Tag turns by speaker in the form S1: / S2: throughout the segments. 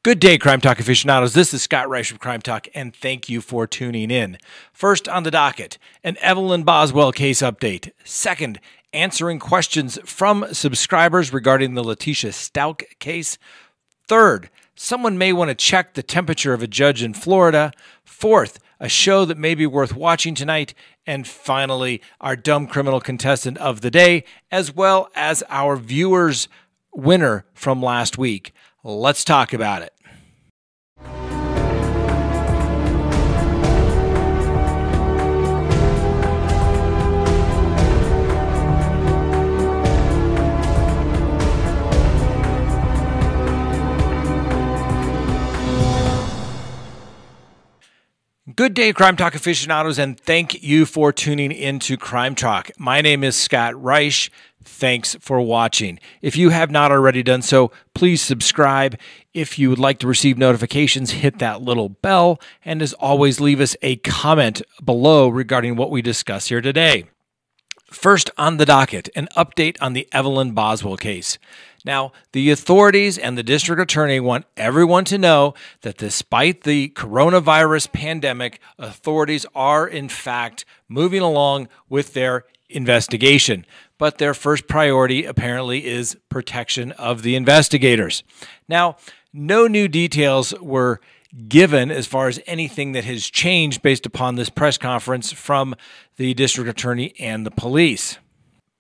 S1: Good day, Crime Talk aficionados. This is Scott Reisch from Crime Talk, and thank you for tuning in. First on the docket, an Evelyn Boswell case update. Second, answering questions from subscribers regarding the Letecia Stauch case. Third, someone may want to check the temperature of a judge in Florida. Fourth, a show that may be worth watching tonight. And finally, our dumb criminal contestant of the day, as well as our viewers' winner from last week. Let's talk about it. Good day, Crime Talk aficionados, and thank you for tuning into Crime Talk. My name is Scott Reisch. Thanks for watching. If you have not already done so, please subscribe. If you would like to receive notifications, hit that little bell. And as always, leave us a comment below regarding what we discuss here today. First on the docket, an update on the Evelyn Boswell case. Now, the authorities and the district attorney want everyone to know that despite the coronavirus pandemic, authorities are in fact moving along with their investigation. But their first priority apparently is protection of the investigators. Now, no new details were given as far as anything that has changed based upon this press conference from the district attorney and the police.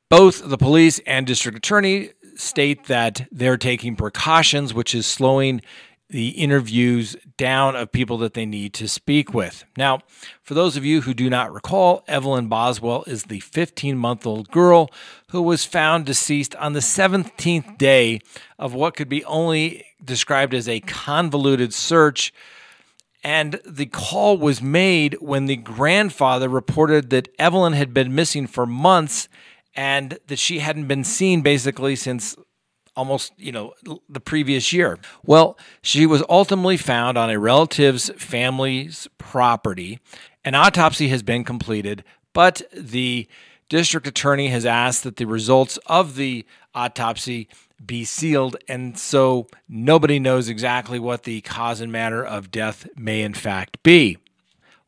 S1: Both the police and district attorney state that they're taking precautions, which is slowing the interviews down of people that they need to speak with. Now, for those of you who do not recall, Evelyn Boswell is the 15-month-old girl who was found deceased on the 17th day of what could be only described as a convoluted search. And the call was made when the grandfather reported that Evelyn had been missing for months and that she hadn't been seen basically since almost, the previous year. Well, she was ultimately found on a relative's family's property. An autopsy has been completed, but the district attorney has asked that the results of the autopsy be sealed, and so nobody knows exactly what the cause and manner of death may in fact be.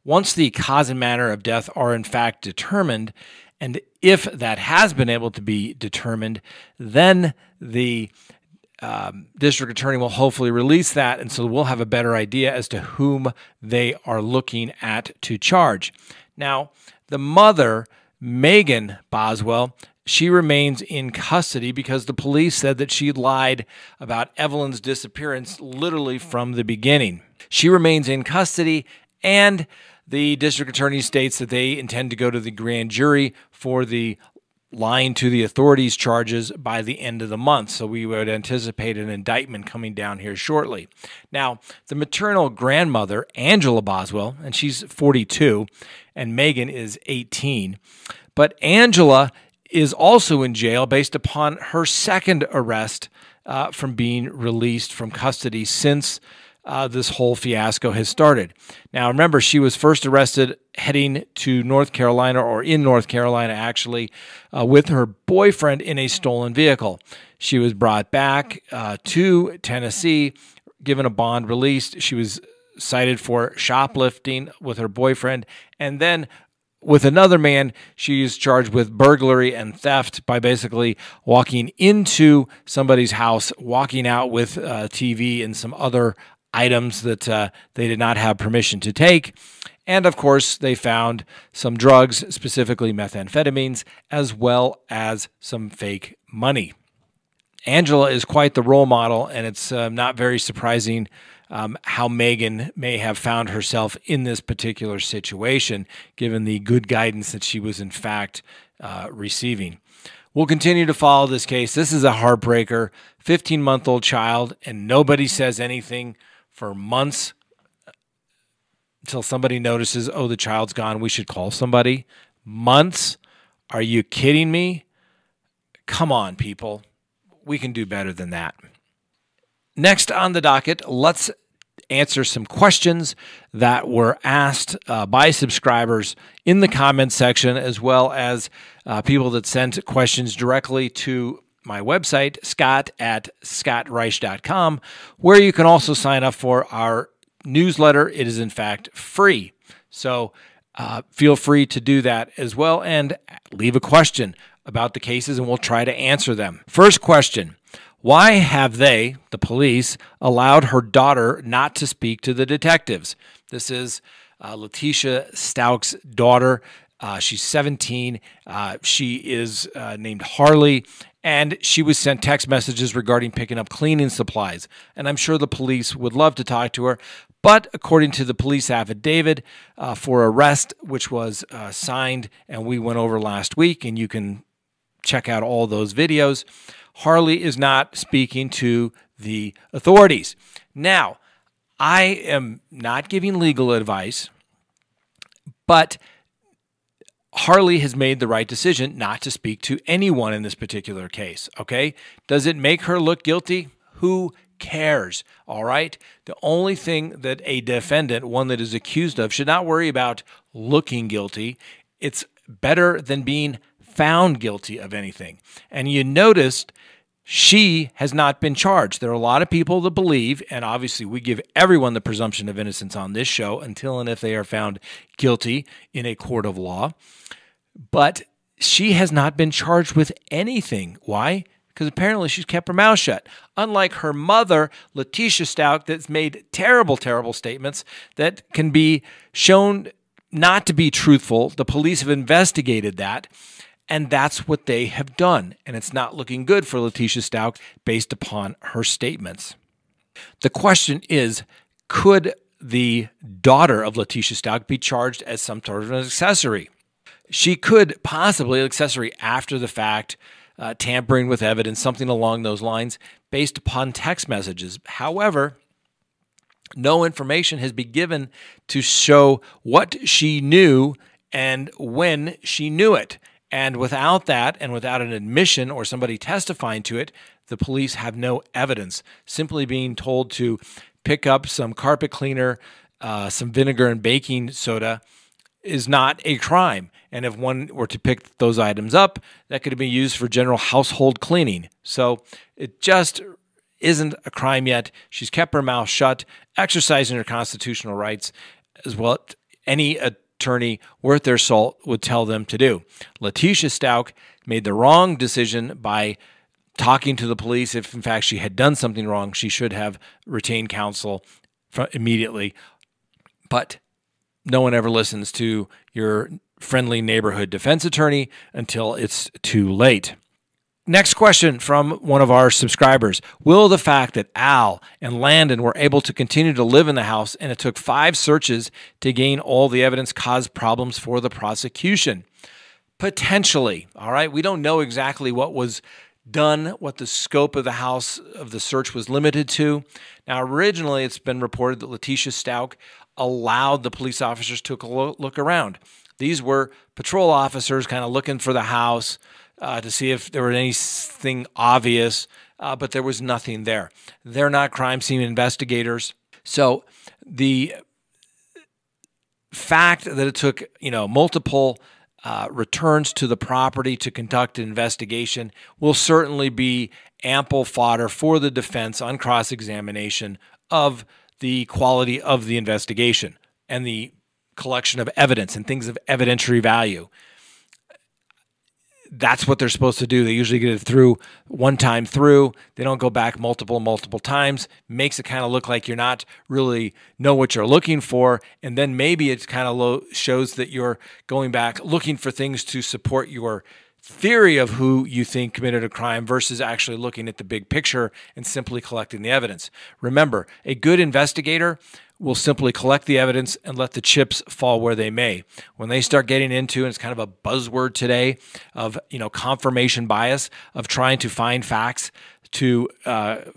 S1: Once the cause and manner of death are in fact determined, and if that has been able to be determined, then the district attorney will hopefully release that, and so we'll have a better idea as to whom they are looking at to charge. Now, the mother, Megan Boswell, she remains in custody because the police said that she lied about Evelyn's disappearance literally from the beginning. She remains in custody, and the district attorney states that they intend to go to the grand jury for the lying to the authorities charges by the end of the month. So we would anticipate an indictment coming down here shortly. Now, the maternal grandmother, Angela Boswell, and she's 42, and Megan is 18. But Angela is also in jail based upon her second arrest from being released from custody since this whole fiasco has started. Now, remember, she was first arrested heading to North Carolina, or in North Carolina, actually, with her boyfriend in a stolen vehicle. She was brought back to Tennessee, given a bond released. She was cited for shoplifting with her boyfriend, and then with another man, she is charged with burglary and theft by basically walking into somebody's house, walking out with TV and some other items that they did not have permission to take. And of course, they found some drugs, specifically methamphetamines, as well as some fake money. Angela is quite the role model, and it's not very surprising how Megan may have found herself in this particular situation, given the good guidance that she was in fact receiving. We'll continue to follow this case. This is a heartbreaker, 15-month-old child, and nobody says anything for months until somebody notices, oh, the child's gone, we should call somebody. Months? Are you kidding me? Come on, people. We can do better than that. Next on the docket, let's answer some questions that were asked by subscribers in the comments section, as well as people that sent questions directly to my website, scott@scottreisch.com, where you can also sign up for our newsletter. It is, in fact, free. So feel free to do that as well and leave a question about the cases, and we'll try to answer them. First question. Why have they, the police, allowed her daughter not to speak to the detectives? This is Letecia Stauch's daughter. She's 17. She is named Harley, and she was sent text messages regarding picking up cleaning supplies. And I'm sure the police would love to talk to her, but according to the police affidavit for arrest, which was signed and we went over last week, and you can check out all those videos, Harley is not speaking to the authorities. Now, I am not giving legal advice, but Harley has made the right decision not to speak to anyone in this particular case, okay? Does it make her look guilty? Who cares, all right? The only thing that a defendant, one that is accused of, should not worry about looking guilty. It's better than being found guilty of anything. And you noticed she has not been charged. There are a lot of people that believe, and obviously we give everyone the presumption of innocence on this show until and if they are found guilty in a court of law. But she has not been charged with anything. Why? Because apparently she's kept her mouth shut. Unlike her mother, Letecia Stauch, that's made terrible, terrible statements that can be shown not to be truthful. The police have investigated that. And that's what they have done. And it's not looking good for Letecia Stauch based upon her statements. The question is, could the daughter of Letecia Stauch be charged as some sort of an accessory? She could possibly accessory after the fact, tampering with evidence, something along those lines, based upon text messages. However, no information has been given to show what she knew and when she knew it. And without that, and without an admission or somebody testifying to it, the police have no evidence. Simply being told to pick up some carpet cleaner, some vinegar and baking soda is not a crime. And if one were to pick those items up, that could be used for general household cleaning. So it just isn't a crime yet. She's kept her mouth shut, exercising her constitutional rights, as well as any attorney worth their salt would tell them to do. Letecia Stauch made the wrong decision by talking to the police. If in fact she had done something wrong, she should have retained counsel immediately. But no one ever listens to your friendly neighborhood defense attorney until it's too late. Next question from one of our subscribers. Will the fact that Al and Landon were able to continue to live in the house and it took 5 searches to gain all the evidence cause problems for the prosecution? Potentially. All right. We don't know exactly what was done, what the scope of the house of the search was limited to. Now, originally, it's been reported that Letecia Stauch allowed the police officers to look around. These were patrol officers kind of looking for the house, to see if there was anything obvious, but there was nothing there. They're not crime scene investigators. So the fact that it took, multiple returns to the property to conduct an investigation will certainly be ample fodder for the defense on cross-examination of the quality of the investigation and the collection of evidence and things of evidentiary value. That's what they're supposed to do. They usually get it through one time through. They don't go back multiple times. Makes it kind of look like you're not really know what you're looking for. And then maybe it kind of shows that you're going back looking for things to support your theory of who you think committed a crime versus actually looking at the big picture and simply collecting the evidence. Remember, a good investigator will simply collect the evidence and let the chips fall where they may. When they start getting into, and it's kind of a buzzword today, of confirmation bias, of trying to find facts to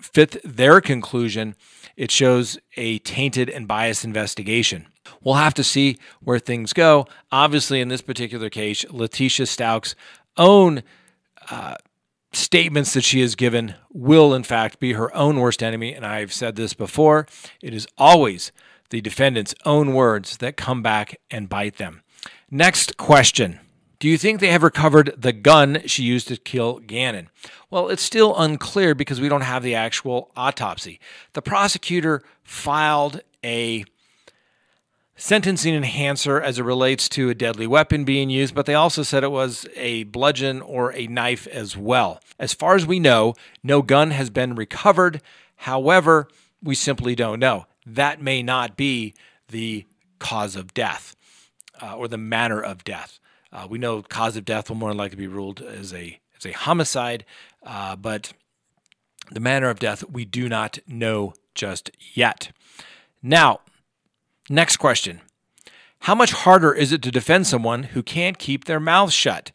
S1: fit their conclusion, it shows a tainted and biased investigation. We'll have to see where things go. Obviously, in this particular case, Letecia Stauch's own statements that she has given will, in fact, be her own worst enemy. And I've said this before. It is always the defendant's own words that come back and bite them. Next question. Do you think they have recovered the gun she used to kill Gannon? Well, it's still unclear because we don't have the actual autopsy. The prosecutor filed a sentencing enhancer as it relates to a deadly weapon being used, but they also said it was a bludgeon or a knife as well. As far as we know, no gun has been recovered. However, we simply don't know. That may not be the cause of death or the manner of death. We know cause of death will more likely be ruled as a homicide, but the manner of death we do not know just yet. Now, next question. How much harder is it to defend someone who can't keep their mouth shut?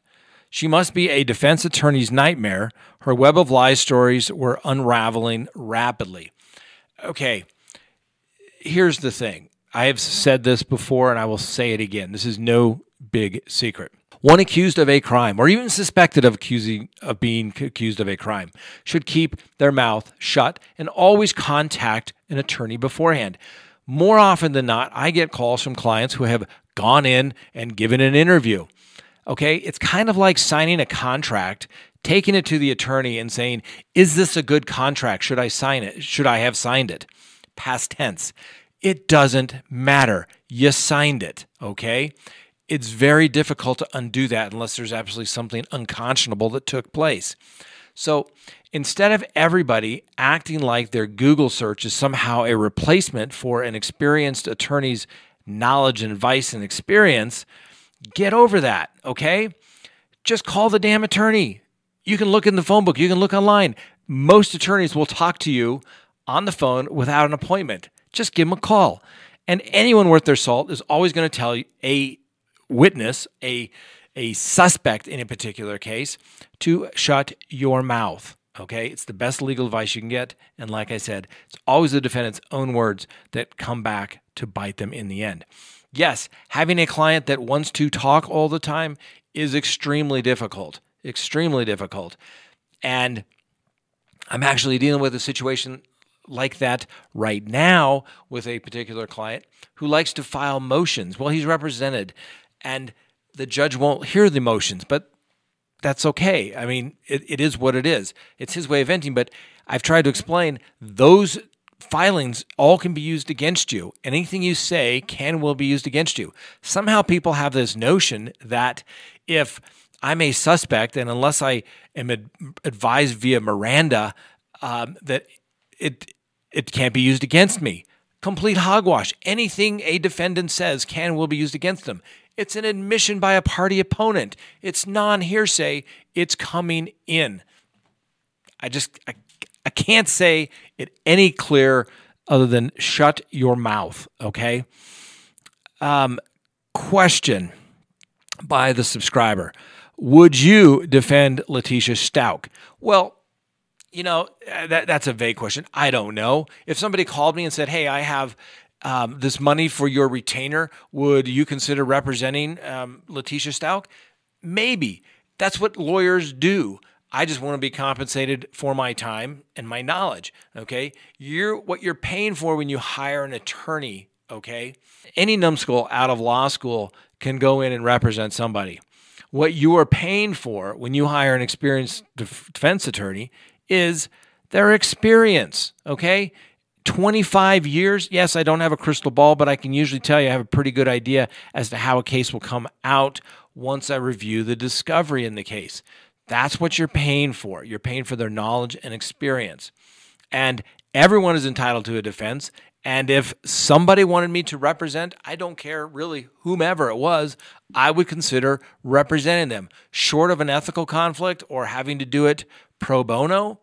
S1: She must be a defense attorney's nightmare. Her web of lies stories were unraveling rapidly. Okay, here's the thing. I have said this before and I will say it again. This is no big secret. One accused of a crime, or even suspected of being accused of a crime, should keep their mouth shut and always contact an attorney beforehand. More often than not, I get calls from clients who have gone in and given an interview. Okay, it's kind of like signing a contract, taking it to the attorney and saying, is this a good contract? Should I sign it? Should I have signed it? Past tense. It doesn't matter. You signed it, okay? It's very difficult to undo that unless there's absolutely something unconscionable that took place. So instead of everybody acting like their Google search is somehow a replacement for an experienced attorney's knowledge and advice and experience, get over that, okay? Just call the damn attorney. You can look in the phone book. You can look online. Most attorneys will talk to you on the phone without an appointment. Just give them a call. And anyone worth their salt is always going to tell you a witness, a suspect in a particular case, to shut your mouth. Okay? It's the best legal advice you can get. And like I said, it's always the defendant's own words that come back to bite them in the end. Yes, having a client that wants to talk all the time is extremely difficult. Extremely difficult. And I'm actually dealing with a situation like that right now with a particular client who likes to file motions. Well, he's represented and the judge won't hear the motions, but that's okay. I mean, it is what it is. It's his way of venting, but I've tried to explain those filings all can be used against you. Anything you say will be used against you. Somehow people have this notion that if I'm a suspect and unless I am advised via Miranda, that it can't be used against me. Complete hogwash. Anything a defendant says will be used against them. It's an admission by a party opponent. It's non-hearsay. It's coming in. I can't say it any clearer other than shut your mouth, okay? Question by the subscriber. Would you defend Letecia Stauch? Well, you know, that's a vague question. I don't know. If somebody called me and said, hey, I have this money for your retainer, would you consider representing Letecia Stauch? Maybe. That's what lawyers do. I just want to be compensated for my time and my knowledge, okay? What you're paying for when you hire an attorney, okay? Any numbskull out of law school can go in and represent somebody. What you are paying for when you hire an experienced defense attorney is their experience, okay? 25 years. Yes, I don't have a crystal ball, but I can usually tell you I have a pretty good idea as to how a case will come out once I review the discovery in the case. That's what you're paying for. You're paying for their knowledge and experience. And everyone is entitled to a defense. And if somebody wanted me to represent, I don't care really whomever it was, I would consider representing them. Short of an ethical conflict or having to do it pro bono,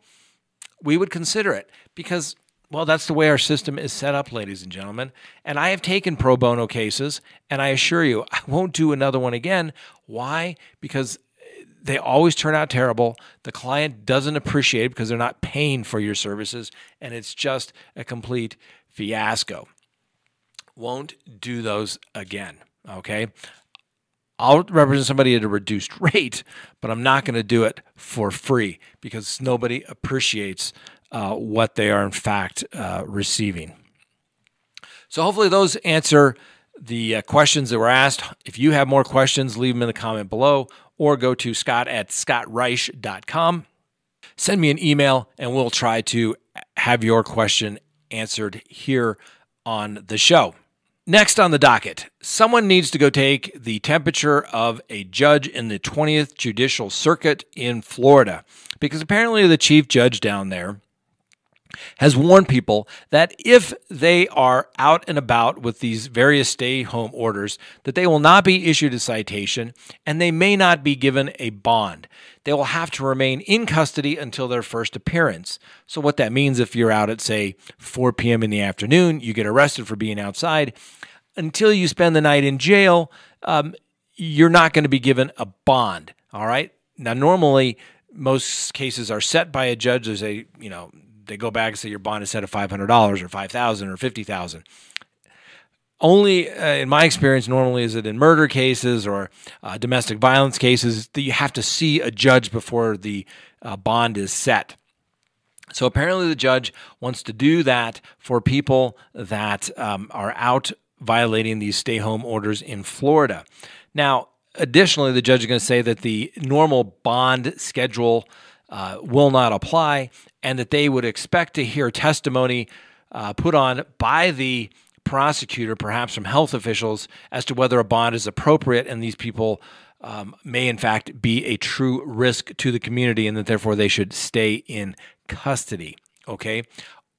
S1: we would consider it because, well, that's the way our system is set up, ladies and gentlemen. And I have taken pro bono cases, and I assure you, I won't do another one again. Why? Because they always turn out terrible. The client doesn't appreciate it because they're not paying for your services, and it's just a complete fiasco. Won't do those again, okay? I'll represent somebody at a reduced rate, but I'm not going to do it for free because nobody appreciates what they are in fact receiving. So hopefully those answer the questions that were asked. If you have more questions, leave them in the comment below or go to scott@scottreisch.com. Send me an email and we'll try to have your question answered here on the show. Next on the docket, someone needs to go take the temperature of a judge in the 20th Judicial Circuit in Florida, because apparently the chief judge down there has warned people that if they are out and about with these various stay-home orders, that they will not be issued a citation and they may not be given a bond. They will have to remain in custody until their first appearance. So what that means, if you're out at, say, 4 p.m. in the afternoon, you get arrested for being outside, until you spend the night in jail, you're not going to be given a bond, all right? Now, normally, most cases are set by a judge. There's a, they go back and say your bond is set at $500 or $5,000 or $50,000. Only, in my experience, normally is it in murder cases or domestic violence cases that you have to see a judge before the bond is set. So apparently the judge wants to do that for people that are out violating these stay-home orders in Florida. Now, additionally, the judge is going to say that the normal bond schedule will not apply, and that they would expect to hear testimony put on by the prosecutor, perhaps from health officials, as to whether a bond is appropriate, and these people may in fact be a true risk to the community, and that therefore they should stay in custody. Okay?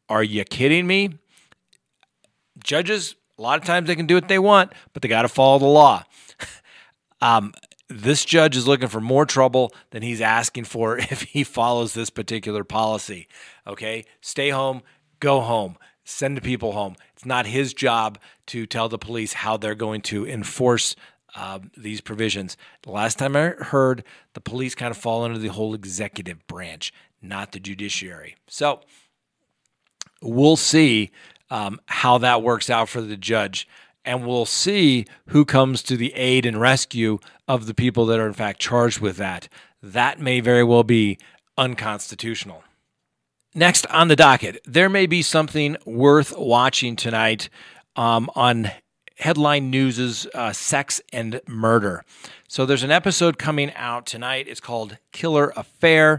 S1: Are you kidding me? Judges, a lot of times they can do what they want, but they got to follow the law. This judge is looking for more trouble than he's asking for if he follows this particular policy. Okay? Stay home, go home, send the people home. It's not his job to tell the police how they're going to enforce these provisions. The last time I heard, the police kind of fall under the whole executive branch, not the judiciary. So we'll see how that works out for the judge. And we'll see who comes to the aid and rescue of the people that are in fact charged with that. That may very well be unconstitutional. Next on the docket, there may be something worth watching tonight on Headline News' Sex and Murder. So there's an episode coming out tonight. It's called Killer Affair,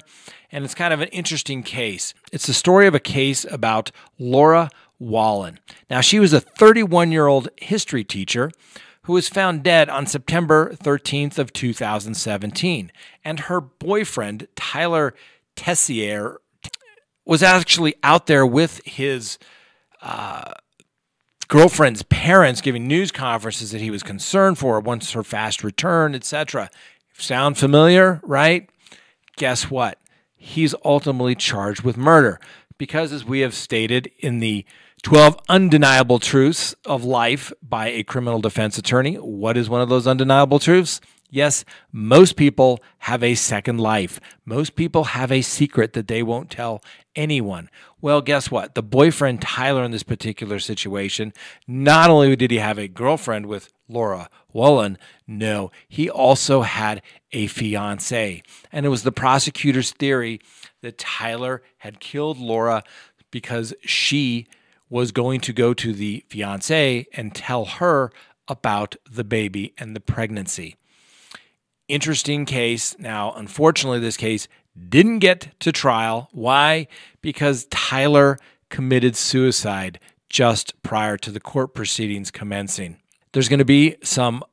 S1: and it's kind of an interesting case. It's the story of a case about Laura Wallen. Now, she was a 31-year-old history teacher who was found dead on September 13th of 2017. And her boyfriend, Tyler Tessier, was actually out there with his girlfriend's parents giving news conferences that he was concerned for once her fast return, etc. Sound familiar, right? Guess what? He's ultimately charged with murder because, as we have stated in the 12 Undeniable Truths of Life by a criminal defense attorney. What is one of those undeniable truths? Yes, most people have a second life. Most people have a secret that they won't tell anyone. Well, guess what? The boyfriend, Tyler, in this particular situation, not only did he have a girlfriend with Laura Wallen, no, he also had a fiancée. And it was the prosecutor's theory that Tyler had killed Laura because she was going to go to the fiancée and tell her about the baby and the pregnancy. Interesting case. Now, unfortunately, this case didn't get to trial. Why? Because Tyler committed suicide just prior to the court proceedings commencing. There's going to be some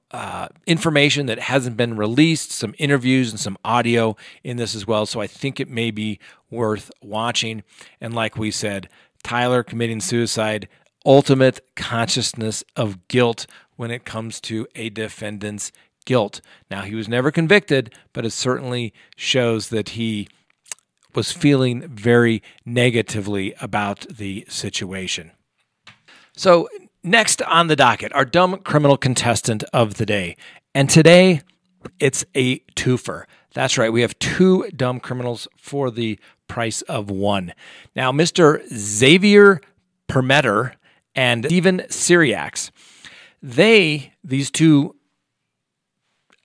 S1: information that hasn't been released, some interviews and some audio in this as well, so I think it may be worth watching. And like we said, Tyler committing suicide, ultimate consciousness of guilt when it comes to a defendant's guilt. Now, he was never convicted, but it certainly shows that he was feeling very negatively about the situation. So next on the docket, our dumb criminal contestant of the day. And today, it's a twofer. That's right, we have two dumb criminals for the price of one. Now, Mr. Xavier Permeter and Steven Syriacs, these two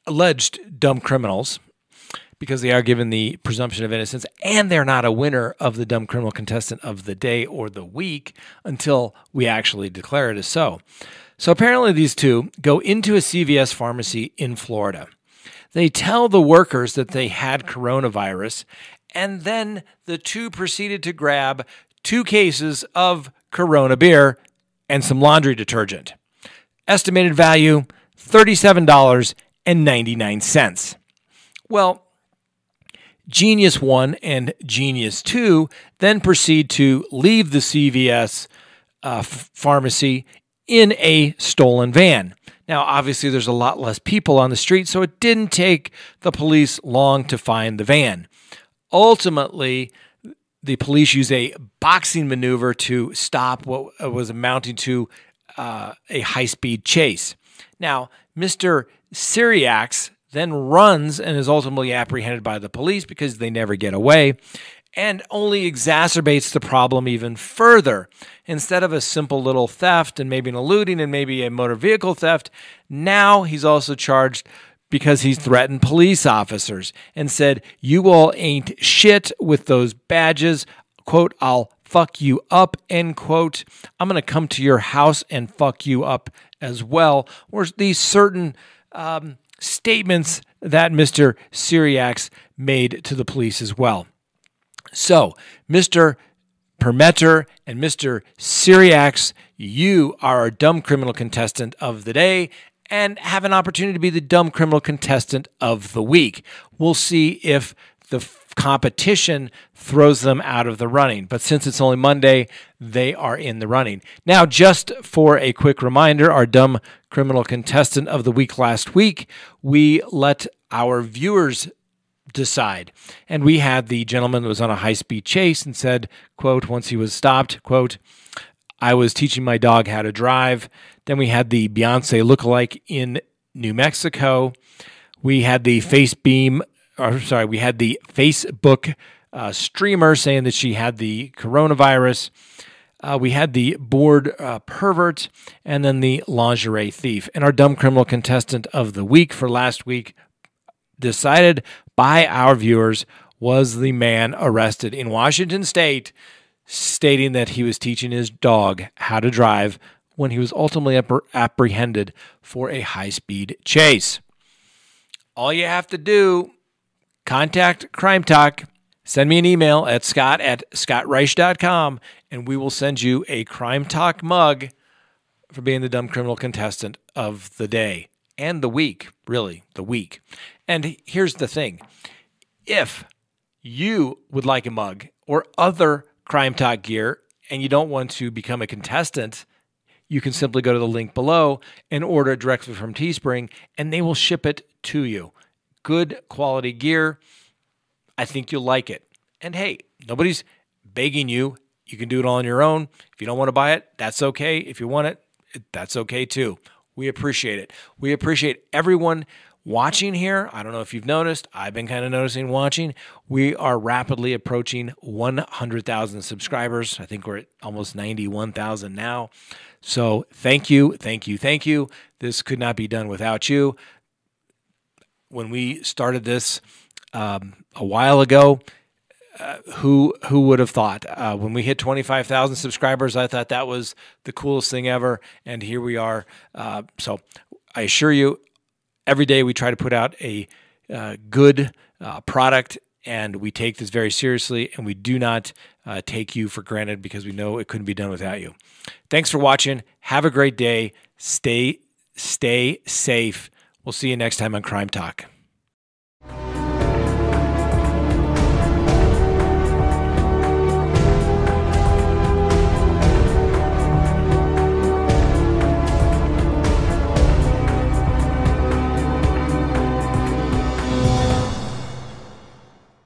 S1: alleged dumb criminals, because they are given the presumption of innocence, and they're not a winner of the dumb criminal contestant of the day or the week until we actually declare it as so. So apparently these two go into a CVS pharmacy in Florida. They tell the workers that they had coronavirus, and then the two proceeded to grab 2 cases of Corona beer and some laundry detergent. Estimated value, $37.99. Well, Genius 1 and Genius 2 then proceed to leave the CVS pharmacy in a stolen van. Now, obviously, there's a lot less people on the street, so it didn't take the police long to find the van. Ultimately, the police used a boxing maneuver to stop what was amounting to a high-speed chase. Now, Mr. Syriacs then runs and is ultimately apprehended by the police because they never get away, and only exacerbates the problem even further. Instead of a simple little theft and maybe an eluding and maybe a motor vehicle theft, now he's also charged because he's threatened police officers and said, "You all ain't shit with those badges. Quote, I'll fuck you up," end quote. "I'm going to come to your house and fuck you up as well." Or these certain statements that Mr. Syriacs made to the police as well. So, Mr. Permeter and Mr. Syriacs, you are our dumb criminal contestant of the day and have an opportunity to be the dumb criminal contestant of the week. We'll see if the competition throws them out of the running. But since it's only Monday, they are in the running. Now, just for a quick reminder, our dumb criminal contestant of the week last week, we let our viewers decide. And we had the gentleman that was on a high-speed chase and said, quote, once he was stopped, quote, "I was teaching my dog how to drive." Then we had the Beyonce lookalike in New Mexico. We had the Facebook streamer saying that she had the coronavirus. We had the bored pervert, and then the lingerie thief. And our dumb criminal contestant of the week for last week, decided by our viewers, was the man arrested in Washington State, stating that he was teaching his dog how to drive when he was ultimately apprehended for a high-speed chase. All you have to do, contact Crime Talk, send me an email at scott@scottreisch.com, and we will send you a Crime Talk mug for being the dumb criminal contestant of the day and the week, really, the week. And here's the thing. If you would like a mug or other Crime Talk gear and you don't want to become a contestant, you can simply go to the link below and order it directly from Teespring, and they will ship it to you. Good quality gear. I think you'll like it. And hey, nobody's begging you. You can do it all on your own. If you don't want to buy it, that's okay. If you want it, that's okay too. We appreciate it. We appreciate everyone watching here. I don't know if you've noticed. I've been kind of noticing watching. We are rapidly approaching 100,000 subscribers. I think we're at almost 91,000 now. So thank you, thank you, thank you. This could not be done without you. When we started this a while ago, who would have thought? When we hit 25,000 subscribers, I thought that was the coolest thing ever, and here we are. So I assure you, every day we try to put out a good product, and we take this very seriously, and we do not take you for granted because we know it couldn't be done without you. Thanks for watching. Have a great day. Stay safe. We'll see you next time on Crime Talk.